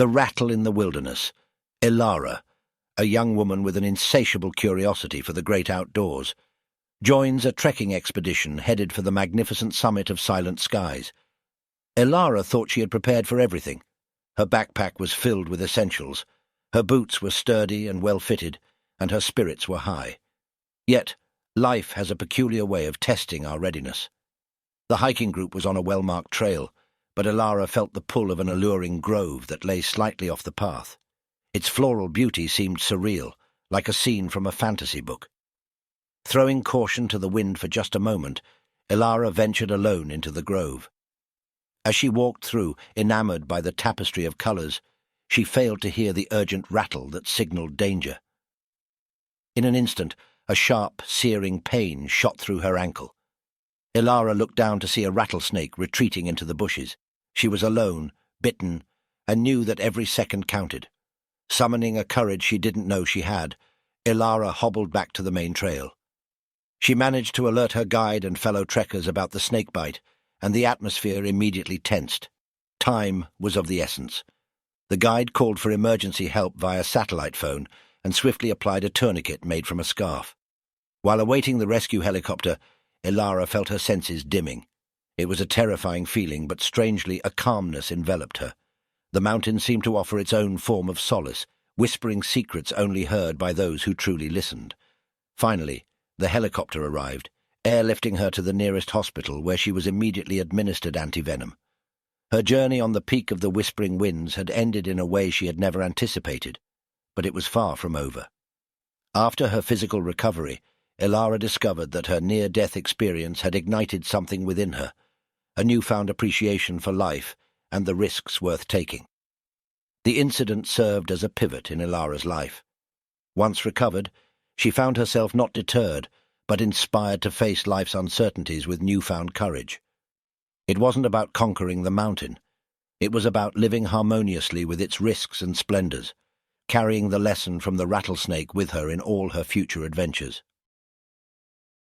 The Rattle in the Wilderness. Ilara, a young woman with an insatiable curiosity for the great outdoors, joins a trekking expedition headed for the magnificent summit of Silent Skies. Ilara thought she had prepared for everything. Her backpack was filled with essentials, her boots were sturdy and well-fitted, and her spirits were high. Yet, life has a peculiar way of testing our readiness. The hiking group was on a well-marked trail, but Ilara felt the pull of an alluring grove that lay slightly off the path. Its floral beauty seemed surreal, like a scene from a fantasy book. Throwing caution to the wind for just a moment, Ilara ventured alone into the grove. As she walked through, enamored by the tapestry of colours, she failed to hear the urgent rattle that signalled danger. In an instant, a sharp, searing pain shot through her ankle. Ilara looked down to see a rattlesnake retreating into the bushes. She was alone, bitten, and knew that every second counted. Summoning a courage she didn't know she had, Ilara hobbled back to the main trail. She managed to alert her guide and fellow trekkers about the snakebite, and the atmosphere immediately tensed. Time was of the essence. The guide called for emergency help via satellite phone and swiftly applied a tourniquet made from a scarf. While awaiting the rescue helicopter, Ilara felt her senses dimming. It was a terrifying feeling, but strangely a calmness enveloped her. The mountain seemed to offer its own form of solace, whispering secrets only heard by those who truly listened. Finally, the helicopter arrived, airlifting her to the nearest hospital, where she was immediately administered antivenom. Her journey on the peak of the Whispering Winds had ended in a way she had never anticipated, but it was far from over. After her physical recovery, Ilara discovered that her near-death experience had ignited something within her, a newfound appreciation for life and the risks worth taking. The incident served as a pivot in Ilara's life. Once recovered, she found herself not deterred, but inspired to face life's uncertainties with newfound courage. It wasn't about conquering the mountain. It was about living harmoniously with its risks and splendors, carrying the lesson from the rattlesnake with her in all her future adventures.